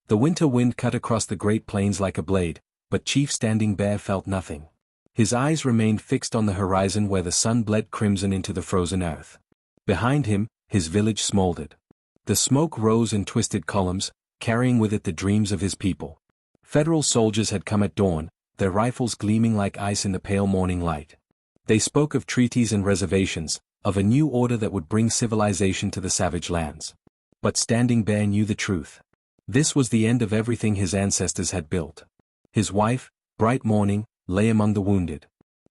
The winter wind cut across the Great Plains like a blade, but Chief Standing Bear felt nothing. His eyes remained fixed on the horizon where the sun bled crimson into the frozen earth. Behind him, his village smoldered. The smoke rose in twisted columns, carrying with it the dreams of his people. Federal soldiers had come at dawn, their rifles gleaming like ice in the pale morning light. They spoke of treaties and reservations, of a new order that would bring civilization to the savage lands. But Standing Bear knew the truth. This was the end of everything his ancestors had built. His wife, Bright Morning, lay among the wounded.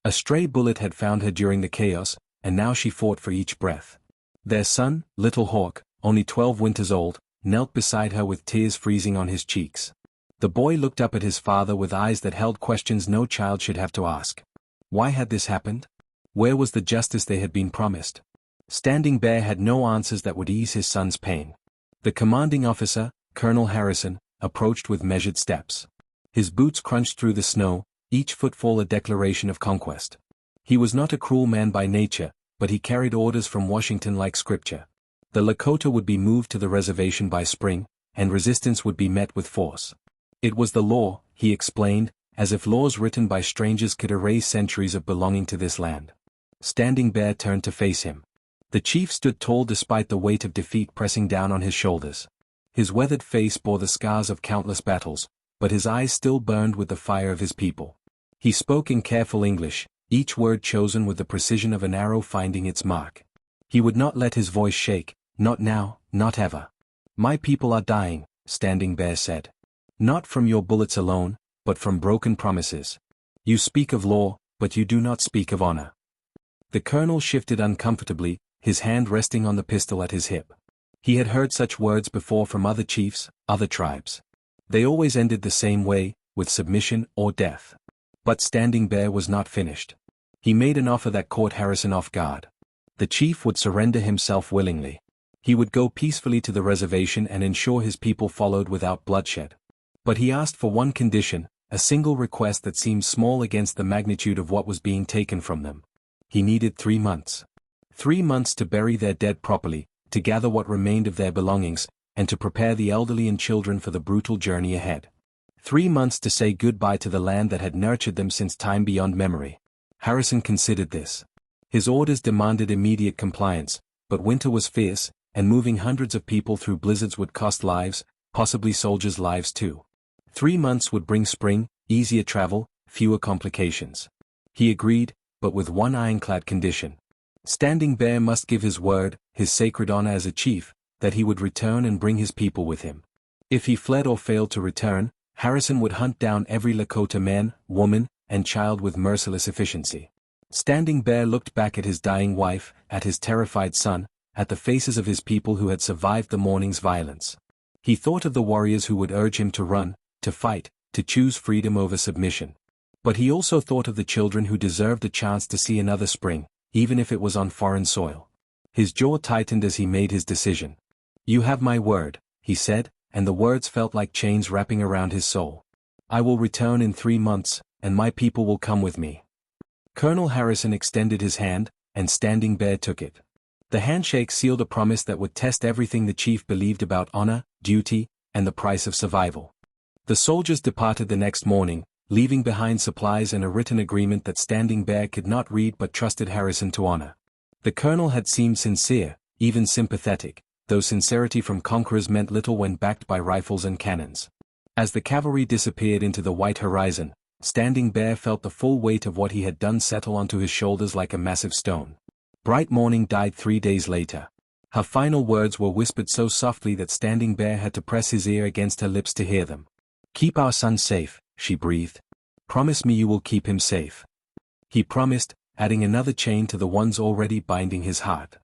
A stray bullet had found her during the chaos, and now she fought for each breath. Their son, Little Hawk, only 12 winters old, knelt beside her with tears freezing on his cheeks. The boy looked up at his father with eyes that held questions no child should have to ask. Why had this happened? Where was the justice they had been promised? Standing Bear had no answers that would ease his son's pain. The commanding officer, Colonel Harrison, approached with measured steps. His boots crunched through the snow, each footfall a declaration of conquest. He was not a cruel man by nature, but he carried orders from Washington like scripture. The Lakota would be moved to the reservation by spring, and resistance would be met with force. It was the law, he explained, as if laws written by strangers could erase centuries of belonging to this land. Standing Bear turned to face him. The chief stood tall despite the weight of defeat pressing down on his shoulders. His weathered face bore the scars of countless battles, but his eyes still burned with the fire of his people. He spoke in careful English, each word chosen with the precision of an arrow finding its mark. He would not let his voice shake, not now, not ever. My people are dying, Standing Bear said. Not from your bullets alone, but from broken promises. You speak of law, but you do not speak of honor. The colonel shifted uncomfortably, his hand resting on the pistol at his hip. He had heard such words before from other chiefs, other tribes. They always ended the same way, with submission or death. But Standing Bear was not finished. He made an offer that caught Harrison off guard. The chief would surrender himself willingly. He would go peacefully to the reservation and ensure his people followed without bloodshed. But he asked for one condition, a single request that seemed small against the magnitude of what was being taken from them. He needed 3 months. 3 months to bury their dead properly, to gather what remained of their belongings, and to prepare the elderly and children for the brutal journey ahead. 3 months to say goodbye to the land that had nurtured them since time beyond memory. Harrison considered this. His orders demanded immediate compliance, but winter was fierce, and moving hundreds of people through blizzards would cost lives, possibly soldiers' lives too. 3 months would bring spring, easier travel, fewer complications. He agreed, but with one ironclad condition. Standing Bear must give his word, his sacred honor as a chief, that he would return and bring his people with him. If he fled or failed to return, Harrison would hunt down every Lakota man, woman, and child with merciless efficiency. Standing Bear looked back at his dying wife, at his terrified son, at the faces of his people who had survived the morning's violence. He thought of the warriors who would urge him to run, to fight, to choose freedom over submission. But he also thought of the children who deserved a chance to see another spring, even if it was on foreign soil. His jaw tightened as he made his decision. You have my word, he said, and the words felt like chains wrapping around his soul. I will return in 3 months, and my people will come with me. Colonel Harrison extended his hand, and Standing Bear took it. The handshake sealed a promise that would test everything the chief believed about honor, duty, and the price of survival. The soldiers departed the next morning, leaving behind supplies and a written agreement that Standing Bear could not read but trusted Harrison to honor. The colonel had seemed sincere, even sympathetic, though sincerity from conquerors meant little when backed by rifles and cannons. As the cavalry disappeared into the white horizon, Standing Bear felt the full weight of what he had done settle onto his shoulders like a massive stone. Bright Morning died 3 days later. Her final words were whispered so softly that Standing Bear had to press his ear against her lips to hear them. Keep our son safe, she breathed. Promise me you will keep him safe. He promised, adding another chain to the ones already binding his heart.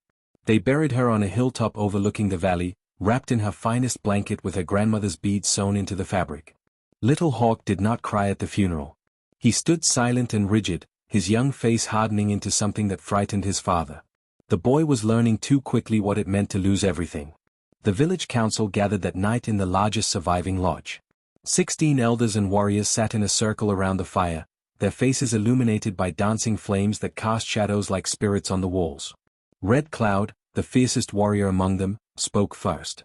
They buried her on a hilltop overlooking the valley, wrapped in her finest blanket with her grandmother's beads sewn into the fabric. Little Hawk did not cry at the funeral. He stood silent and rigid, his young face hardening into something that frightened his father. The boy was learning too quickly what it meant to lose everything. The village council gathered that night in the largest surviving lodge. 16 elders and warriors sat in a circle around the fire, their faces illuminated by dancing flames that cast shadows like spirits on the walls. Red Cloud, the fiercest warrior among them, spoke first.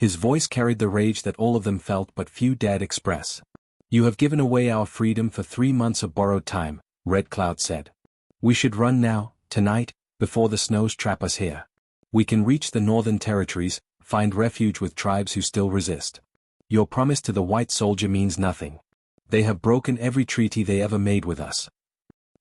His voice carried the rage that all of them felt but few dared express. "You have given away our freedom for 3 months of borrowed time," Red Cloud said. "We should run now, tonight, before the snows trap us here. We can reach the northern territories, find refuge with tribes who still resist. Your promise to the white soldier means nothing. They have broken every treaty they ever made with us."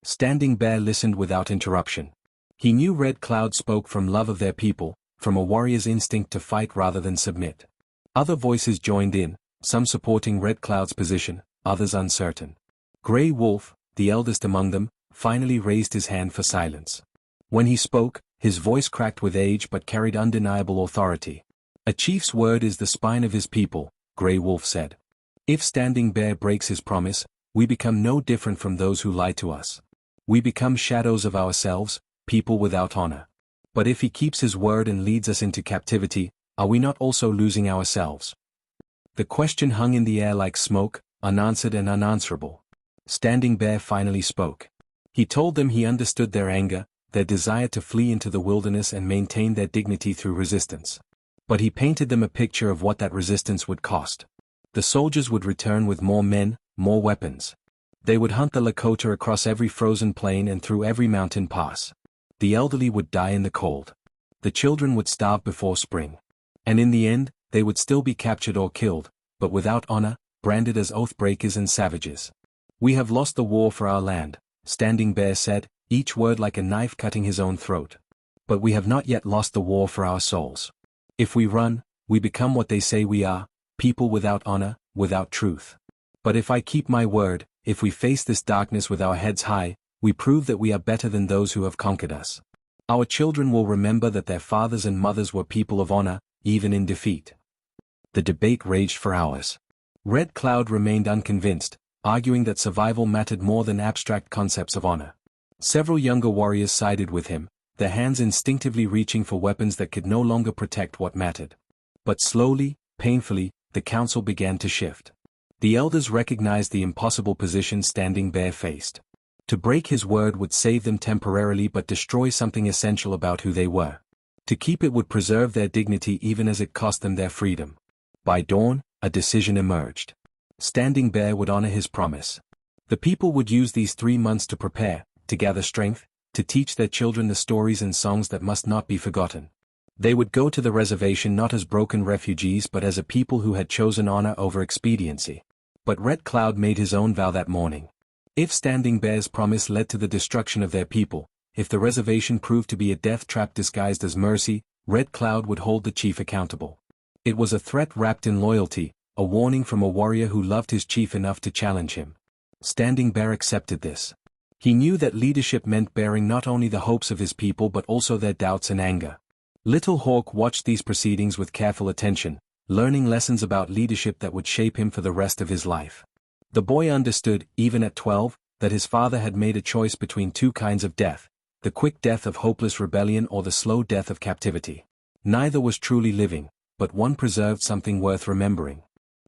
Standing Bear listened without interruption. He knew Red Cloud spoke from love of their people, from a warrior's instinct to fight rather than submit. Other voices joined in, some supporting Red Cloud's position, others uncertain. Grey Wolf, the eldest among them, finally raised his hand for silence. When he spoke, his voice cracked with age but carried undeniable authority. "A chief's word is the spine of his people," Grey Wolf said. "If Standing Bear breaks his promise, we become no different from those who lie to us. We become shadows of ourselves, people without honor. But if he keeps his word and leads us into captivity, are we not also losing ourselves?" The question hung in the air like smoke, unanswered and unanswerable. Standing Bear finally spoke. He told them he understood their anger, their desire to flee into the wilderness and maintain their dignity through resistance. But he painted them a picture of what that resistance would cost. The soldiers would return with more men, more weapons. They would hunt the Lakota across every frozen plain and through every mountain pass. The elderly would die in the cold. The children would starve before spring. And in the end, they would still be captured or killed, but without honor, branded as oath-breakers and savages. "We have lost the war for our land," Standing Bear said, each word like a knife cutting his own throat. "But we have not yet lost the war for our souls. If we run, we become what they say we are, people without honor, without truth. But if I keep my word, if we face this darkness with our heads high, we prove that we are better than those who have conquered us. Our children will remember that their fathers and mothers were people of honor, even in defeat." The debate raged for hours. Red Cloud remained unconvinced, arguing that survival mattered more than abstract concepts of honor. Several younger warriors sided with him, their hands instinctively reaching for weapons that could no longer protect what mattered. But slowly, painfully, the council began to shift. The elders recognized the impossible position Standing Bear faced. To break his word would save them temporarily but destroy something essential about who they were. To keep it would preserve their dignity even as it cost them their freedom. By dawn, a decision emerged. Standing Bear would honor his promise. The people would use these 3 months to prepare, to gather strength, to teach their children the stories and songs that must not be forgotten. They would go to the reservation not as broken refugees but as a people who had chosen honor over expediency. But Red Cloud made his own vow that morning. If Standing Bear's promise led to the destruction of their people, if the reservation proved to be a death trap disguised as mercy, Red Cloud would hold the chief accountable. It was a threat wrapped in loyalty, a warning from a warrior who loved his chief enough to challenge him. Standing Bear accepted this. He knew that leadership meant bearing not only the hopes of his people but also their doubts and anger. Little Hawk watched these proceedings with careful attention, learning lessons about leadership that would shape him for the rest of his life. The boy understood, even at 12, that his father had made a choice between 2 kinds of death, the quick death of hopeless rebellion or the slow death of captivity. Neither was truly living, but one preserved something worth remembering.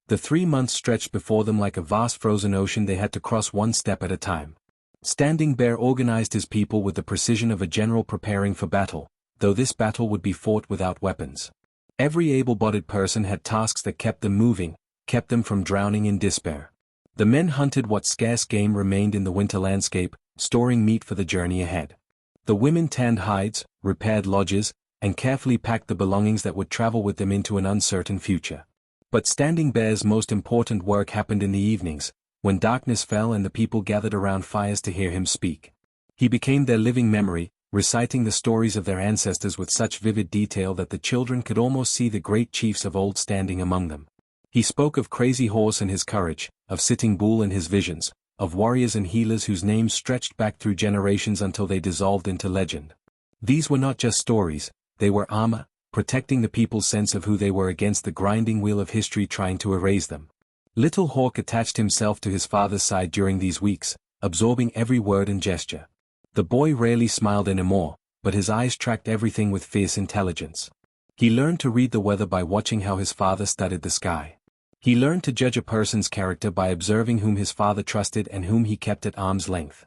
The 3 months stretched before them like a vast frozen ocean they had to cross one step at a time. Standing Bear organized his people with the precision of a general preparing for battle, though this battle would be fought without weapons. Every able-bodied person had tasks that kept them moving, kept them from drowning in despair. The men hunted what scarce game remained in the winter landscape, storing meat for the journey ahead. The women tanned hides, repaired lodges, and carefully packed the belongings that would travel with them into an uncertain future. But Standing Bear's most important work happened in the evenings, when darkness fell and the people gathered around fires to hear him speak. He became their living memory, reciting the stories of their ancestors with such vivid detail that the children could almost see the great chiefs of old standing among them. He spoke of Crazy Horse and his courage, of Sitting Bull and his visions, of warriors and healers whose names stretched back through generations until they dissolved into legend. These were not just stories, they were armor, protecting the people's sense of who they were against the grinding wheel of history trying to erase them. Little Hawk attached himself to his father's side during these weeks, absorbing every word and gesture. The boy rarely smiled anymore, but his eyes tracked everything with fierce intelligence. He learned to read the weather by watching how his father studied the sky. He learned to judge a person's character by observing whom his father trusted and whom he kept at arm's length.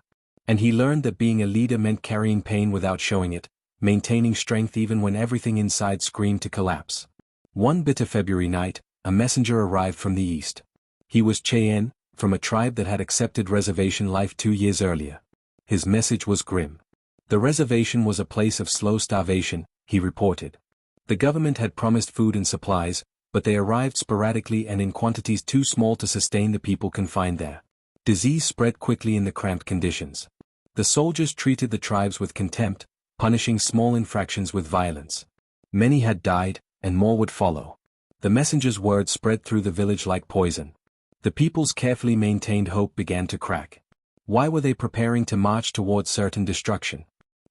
And he learned that being a leader meant carrying pain without showing it, maintaining strength even when everything inside screamed to collapse. One bitter February night, a messenger arrived from the east. He was Cheyenne, from a tribe that had accepted reservation life 2 years earlier. His message was grim. The reservation was a place of slow starvation, he reported. The government had promised food and supplies, but they arrived sporadically and in quantities too small to sustain the people confined there. Disease spread quickly in the cramped conditions. The soldiers treated the tribes with contempt, punishing small infractions with violence. Many had died, and more would follow. The messenger's words spread through the village like poison. The people's carefully maintained hope began to crack. Why were they preparing to march towards certain destruction?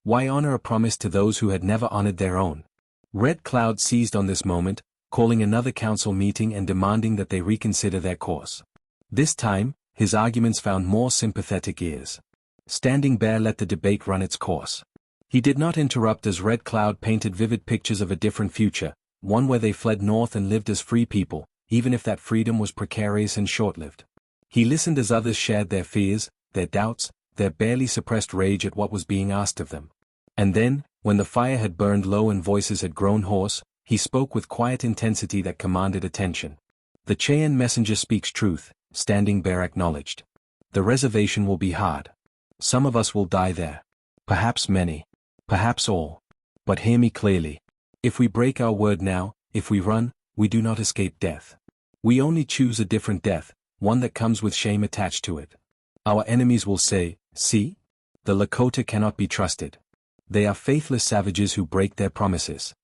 Why honor a promise to those who had never honored their own? Red Cloud seized on this moment, calling another council meeting and demanding that they reconsider their course. This time, his arguments found more sympathetic ears. Standing Bear let the debate run its course. He did not interrupt as Red Cloud painted vivid pictures of a different future, one where they fled north and lived as free people, even if that freedom was precarious and short-lived. He listened as others shared their fears, their doubts, their barely suppressed rage at what was being asked of them. And then, when the fire had burned low and voices had grown hoarse, he spoke with quiet intensity that commanded attention. The Cheyenne messenger speaks truth, Standing Bear acknowledged. The reservation will be hard. Some of us will die there. Perhaps many. Perhaps all. But hear me clearly. If we break our word now, if we run, we do not escape death. We only choose a different death, one that comes with shame attached to it. Our enemies will say, "See? The Lakota cannot be trusted. They are faithless savages who break their promises.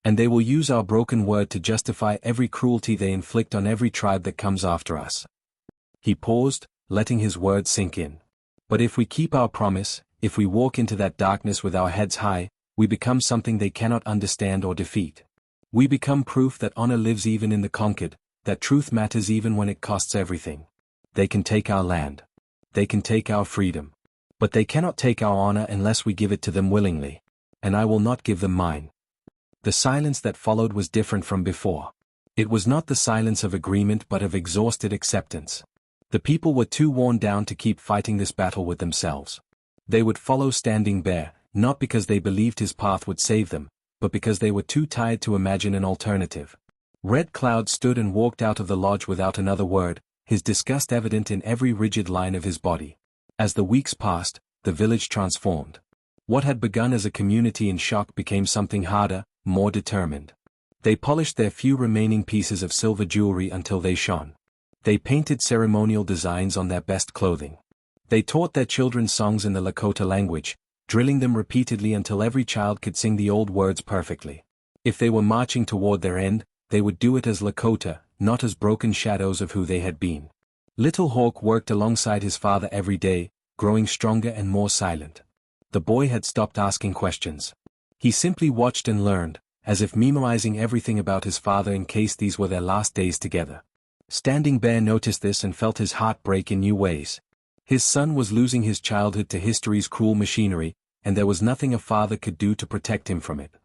And they will use our broken word to justify every cruelty they inflict on every tribe that comes after us." He paused, letting his words sink in. But if we keep our promise, if we walk into that darkness with our heads high, we become something they cannot understand or defeat. We become proof that honor lives even in the conquered, that truth matters even when it costs everything. They can take our land. They can take our freedom. But they cannot take our honor unless we give it to them willingly. And I will not give them mine. The silence that followed was different from before. It was not the silence of agreement but of exhausted acceptance. The people were too worn down to keep fighting this battle with themselves. They would follow Standing Bear, not because they believed his path would save them, but because they were too tired to imagine an alternative. Red Cloud stood and walked out of the lodge without another word, his disgust evident in every rigid line of his body. As the weeks passed, the village transformed. What had begun as a community in shock became something harder, more determined. They polished their few remaining pieces of silver jewelry until they shone. They painted ceremonial designs on their best clothing. They taught their children songs in the Lakota language, drilling them repeatedly until every child could sing the old words perfectly. If they were marching toward their end, they would do it as Lakota, not as broken shadows of who they had been. Little Hawk worked alongside his father every day, growing stronger and more silent. The boy had stopped asking questions. He simply watched and learned, as if memorizing everything about his father in case these were their last days together. Standing Bear noticed this and felt his heart break in new ways. His son was losing his childhood to history's cruel machinery, and there was nothing a father could do to protect him from it.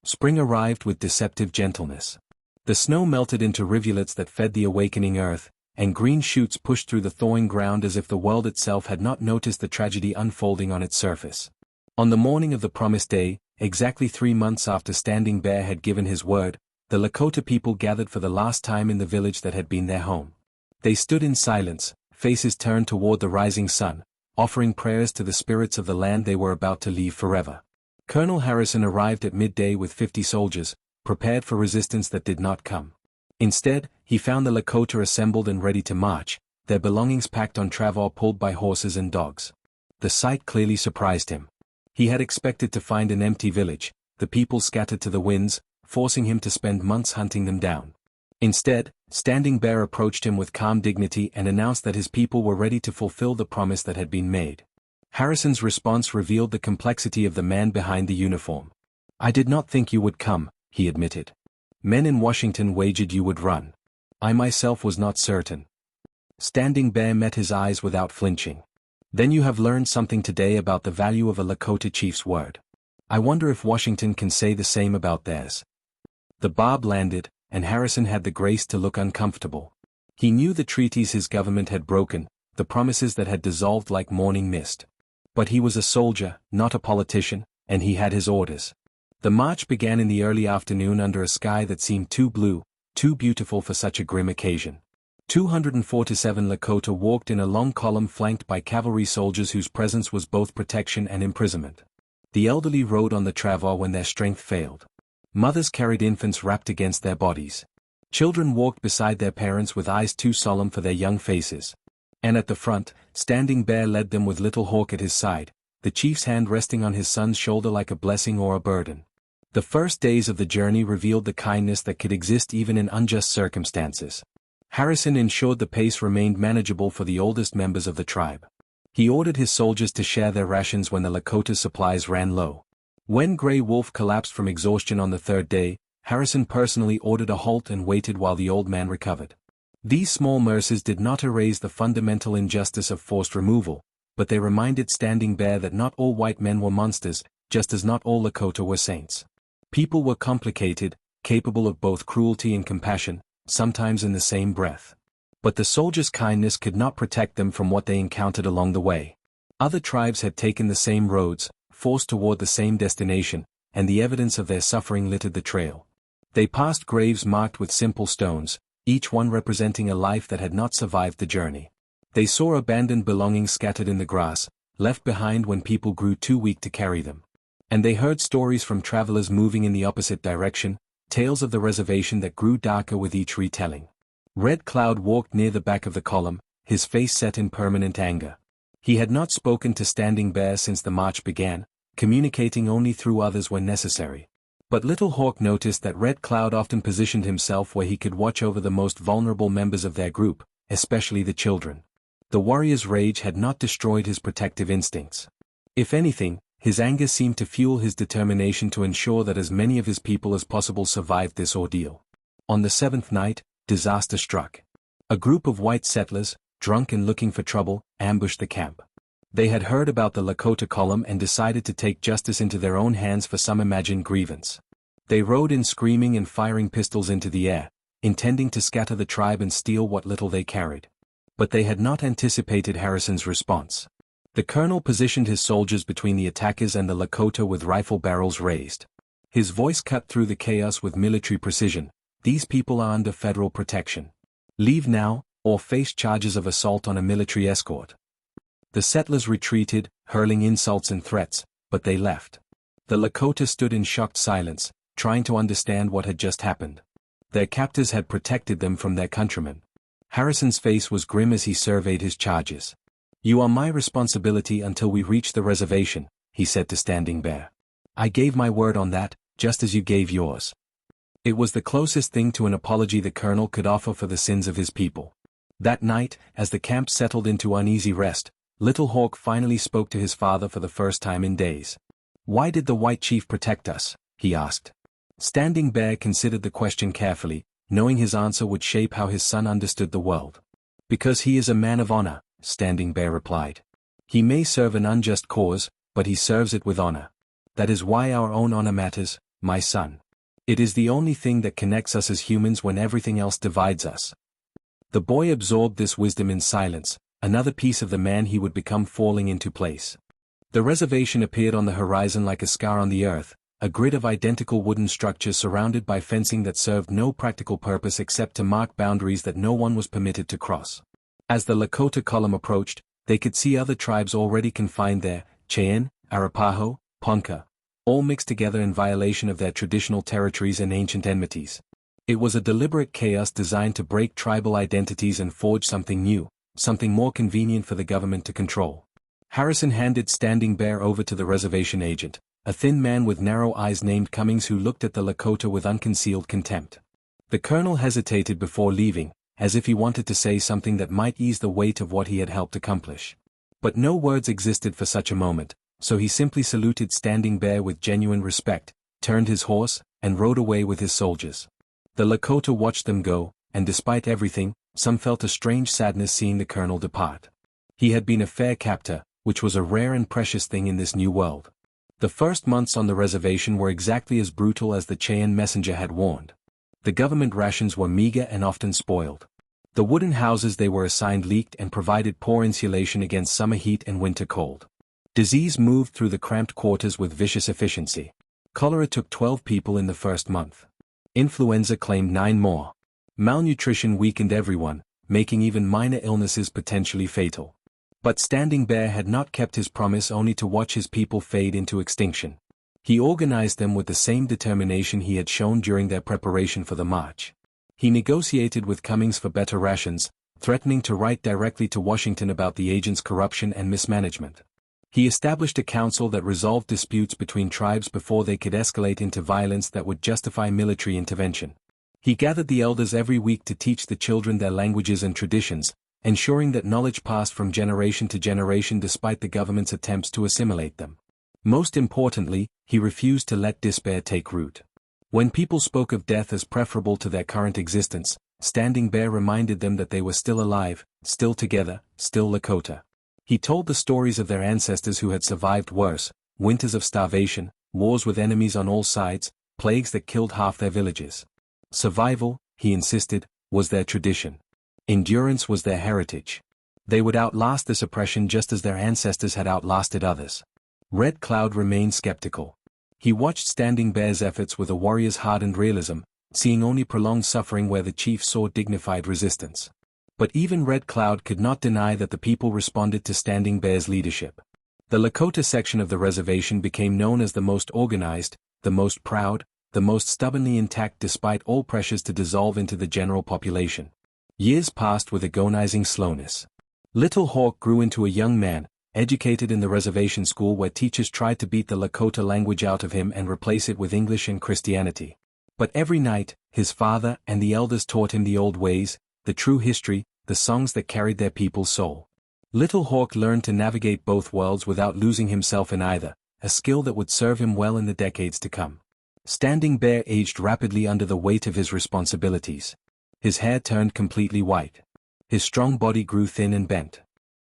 Spring arrived with deceptive gentleness. The snow melted into rivulets that fed the awakening earth, and green shoots pushed through the thawing ground as if the world itself had not noticed the tragedy unfolding on its surface. On the morning of the promised day, exactly 3 months after Standing Bear had given his word, the Lakota people gathered for the last time in the village that had been their home. They stood in silence, faces turned toward the rising sun, offering prayers to the spirits of the land they were about to leave forever. Colonel Harrison arrived at midday with 50 soldiers, prepared for resistance that did not come. Instead, he found the Lakota assembled and ready to march, their belongings packed on travois pulled by horses and dogs. The sight clearly surprised him. He had expected to find an empty village, the people scattered to the winds, forcing him to spend months hunting them down. Instead, Standing Bear approached him with calm dignity and announced that his people were ready to fulfill the promise that had been made. Harrison's response revealed the complexity of the man behind the uniform. "I did not think you would come," he admitted. "Men in Washington wagered you would run. I myself was not certain." Standing Bear met his eyes without flinching. "Then you have learned something today about the value of a Lakota chief's word. I wonder if Washington can say the same about theirs." The barb landed, and Harrison had the grace to look uncomfortable. He knew the treaties his government had broken, the promises that had dissolved like morning mist. But he was a soldier, not a politician, and he had his orders. The march began in the early afternoon under a sky that seemed too blue, too beautiful for such a grim occasion. 247 Lakota walked in a long column flanked by cavalry soldiers whose presence was both protection and imprisonment. The elderly rode on the travois when their strength failed. Mothers carried infants wrapped against their bodies. Children walked beside their parents with eyes too solemn for their young faces. And at the front, Standing Bear led them with Little Hawk at his side, the chief's hand resting on his son's shoulder like a blessing or a burden. The first days of the journey revealed the kindness that could exist even in unjust circumstances. Harrison ensured the pace remained manageable for the oldest members of the tribe. He ordered his soldiers to share their rations when the Lakota's supplies ran low. When Grey Wolf collapsed from exhaustion on the third day, Harrison personally ordered a halt and waited while the old man recovered. These small mercies did not erase the fundamental injustice of forced removal, but they reminded Standing Bear that not all white men were monsters, just as not all Lakota were saints. People were complicated, capable of both cruelty and compassion, sometimes in the same breath. But the soldiers' kindness could not protect them from what they encountered along the way. Other tribes had taken the same roads, forced toward the same destination, and the evidence of their suffering littered the trail. They passed graves marked with simple stones, each one representing a life that had not survived the journey. They saw abandoned belongings scattered in the grass, left behind when people grew too weak to carry them. And they heard stories from travelers moving in the opposite direction, tales of the reservation that grew darker with each retelling. Red Cloud walked near the back of the column, his face set in permanent anger. He had not spoken to Standing Bear since the march began, communicating only through others when necessary. But Little Hawk noticed that Red Cloud often positioned himself where he could watch over the most vulnerable members of their group, especially the children. The warrior's rage had not destroyed his protective instincts. If anything, his anger seemed to fuel his determination to ensure that as many of his people as possible survived this ordeal. On the seventh night, disaster struck. A group of white settlers, drunk and looking for trouble, ambushed the camp. They had heard about the Lakota column and decided to take justice into their own hands for some imagined grievance. They rode in screaming and firing pistols into the air, intending to scatter the tribe and steal what little they carried. But they had not anticipated Harrison's response. The colonel positioned his soldiers between the attackers and the Lakota with rifle barrels raised. His voice cut through the chaos with military precision. These people are under federal protection. Leave now, or face charges of assault on a military escort. The settlers retreated, hurling insults and threats, but they left. The Lakota stood in shocked silence, trying to understand what had just happened. Their captors had protected them from their countrymen. Harrison's face was grim as he surveyed his charges. "You are my responsibility until we reach the reservation," he said to Standing Bear. "I gave my word on that, just as you gave yours." It was the closest thing to an apology the colonel could offer for the sins of his people. That night, as the camp settled into uneasy rest, Little Hawk finally spoke to his father for the first time in days. "Why did the white chief protect us?" he asked. Standing Bear considered the question carefully, knowing his answer would shape how his son understood the world. "Because he is a man of honor," Standing Bear replied. "He may serve an unjust cause, but he serves it with honor. That is why our own honor matters, my son. It is the only thing that connects us as humans when everything else divides us." The boy absorbed this wisdom in silence, another piece of the man he would become falling into place. The reservation appeared on the horizon like a scar on the earth, a grid of identical wooden structures surrounded by fencing that served no practical purpose except to mark boundaries that no one was permitted to cross. As the Lakota column approached, they could see other tribes already confined there, Cheyenne, Arapaho, Ponca, all mixed together in violation of their traditional territories and ancient enmities. It was a deliberate chaos designed to break tribal identities and forge something new, something more convenient for the government to control. Harrison handed Standing Bear over to the reservation agent, a thin man with narrow eyes named Cummings who looked at the Lakota with unconcealed contempt. The colonel hesitated before leaving, as if he wanted to say something that might ease the weight of what he had helped accomplish. But no words existed for such a moment, so he simply saluted Standing Bear with genuine respect, turned his horse, and rode away with his soldiers. The Lakota watched them go, and despite everything, some felt a strange sadness seeing the colonel depart. He had been a fair captor, which was a rare and precious thing in this new world. The first months on the reservation were exactly as brutal as the Cheyenne messenger had warned. The government rations were meager and often spoiled. The wooden houses they were assigned leaked and provided poor insulation against summer heat and winter cold. Disease moved through the cramped quarters with vicious efficiency. Cholera took 12 people in the first month. Influenza claimed 9 more. Malnutrition weakened everyone, making even minor illnesses potentially fatal. But Standing Bear had not kept his promise only to watch his people fade into extinction. He organized them with the same determination he had shown during their preparation for the march. He negotiated with Cummings for better rations, threatening to write directly to Washington about the agent's corruption and mismanagement. He established a council that resolved disputes between tribes before they could escalate into violence that would justify military intervention. He gathered the elders every week to teach the children their languages and traditions, ensuring that knowledge passed from generation to generation despite the government's attempts to assimilate them. Most importantly, he refused to let despair take root. When people spoke of death as preferable to their current existence, Standing Bear reminded them that they were still alive, still together, still Lakota. He told the stories of their ancestors who had survived worse, winters of starvation, wars with enemies on all sides, plagues that killed half their villages. Survival, he insisted, was their tradition. Endurance was their heritage. They would outlast this oppression just as their ancestors had outlasted others. Red Cloud remained skeptical. He watched Standing Bear's efforts with a warrior's hardened realism, seeing only prolonged suffering where the chief saw dignified resistance. But even Red Cloud could not deny that the people responded to Standing Bear's leadership. The Lakota section of the reservation became known as the most organized, the most proud, the most stubbornly intact despite all pressures to dissolve into the general population. Years passed with agonizing slowness. Little Hawk grew into a young man, educated in the reservation school where teachers tried to beat the Lakota language out of him and replace it with English and Christianity. But every night, his father and the elders taught him the old ways, the true history, the songs that carried their people's soul. Little Hawk learned to navigate both worlds without losing himself in either, a skill that would serve him well in the decades to come. Standing Bear aged rapidly under the weight of his responsibilities. His hair turned completely white. His strong body grew thin and bent.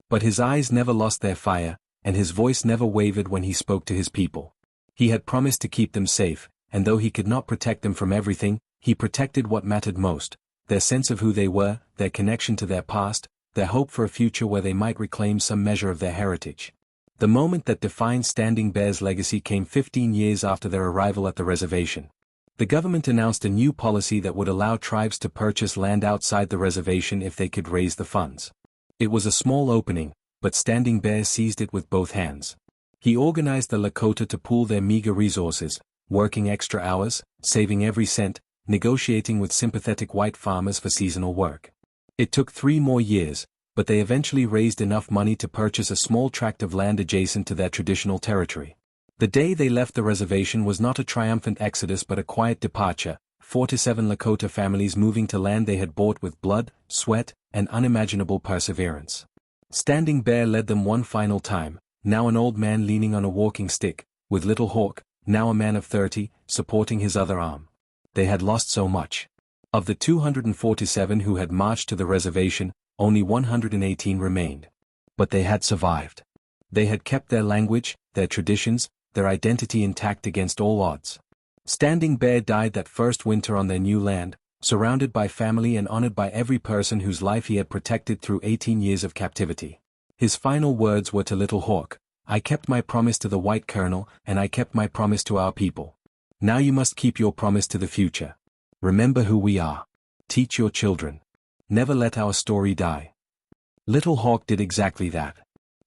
But his eyes never lost their fire, and his voice never wavered when he spoke to his people. He had promised to keep them safe, and though he could not protect them from everything, he protected what mattered most: their sense of who they were, their connection to their past, their hope for a future where they might reclaim some measure of their heritage. The moment that defined Standing Bear's legacy came 15 years after their arrival at the reservation. The government announced a new policy that would allow tribes to purchase land outside the reservation if they could raise the funds. It was a small opening, but Standing Bear seized it with both hands. He organized the Lakota to pool their meager resources, working extra hours, saving every cent, negotiating with sympathetic white farmers for seasonal work. It took 3 more years, but they eventually raised enough money to purchase a small tract of land adjacent to their traditional territory. The day they left the reservation was not a triumphant exodus but a quiet departure, 4 to 7 Lakota families moving to land they had bought with blood, sweat, and unimaginable perseverance. Standing Bear led them one final time, now an old man leaning on a walking stick, with Little Hawk, now a man of 30, supporting his other arm. They had lost so much. Of the 247 who had marched to the reservation, only 118 remained. But they had survived. They had kept their language, their traditions, their identity intact against all odds. Standing Bear died that first winter on their new land, surrounded by family and honored by every person whose life he had protected through 18 years of captivity. His final words were to Little Hawk: "I kept my promise to the white colonel, and I kept my promise to our people. Now you must keep your promise to the future. Remember who we are. Teach your children. Never let our story die." Little Hawk did exactly that.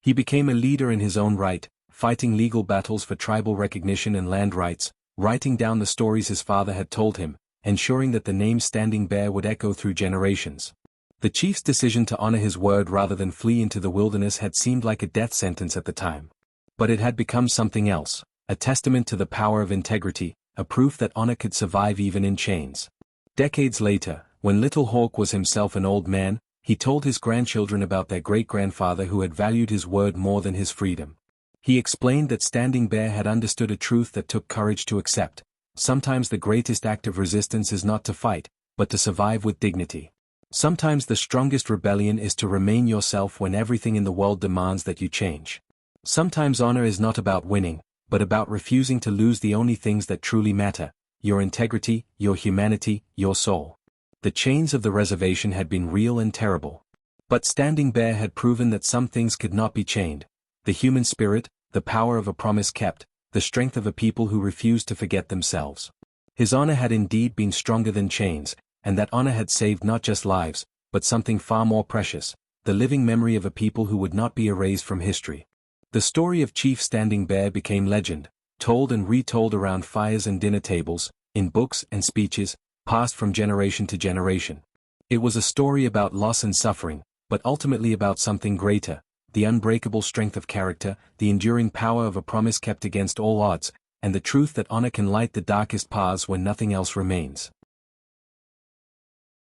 He became a leader in his own right, fighting legal battles for tribal recognition and land rights, writing down the stories his father had told him, ensuring that the name Standing Bear would echo through generations. The chief's decision to honor his word rather than flee into the wilderness had seemed like a death sentence at the time. But it had become something else, a testament to the power of integrity, a proof that honor could survive even in chains. Decades later, when Little Hawk was himself an old man, he told his grandchildren about their great-grandfather who had valued his word more than his freedom. He explained that Standing Bear had understood a truth that took courage to accept. Sometimes the greatest act of resistance is not to fight, but to survive with dignity. Sometimes the strongest rebellion is to remain yourself when everything in the world demands that you change. Sometimes honor is not about winning, but about refusing to lose the only things that truly matter: your integrity, your humanity, your soul. The chains of the reservation had been real and terrible. But Standing Bear had proven that some things could not be chained: the human spirit, the power of a promise kept, the strength of a people who refused to forget themselves. His honor had indeed been stronger than chains, and that honor had saved not just lives, but something far more precious, the living memory of a people who would not be erased from history. The story of Chief Standing Bear became legend, told and retold around fires and dinner tables, in books and speeches, passed from generation to generation. It was a story about loss and suffering, but ultimately about something greater, the unbreakable strength of character, the enduring power of a promise kept against all odds, and the truth that honor can light the darkest paths when nothing else remains.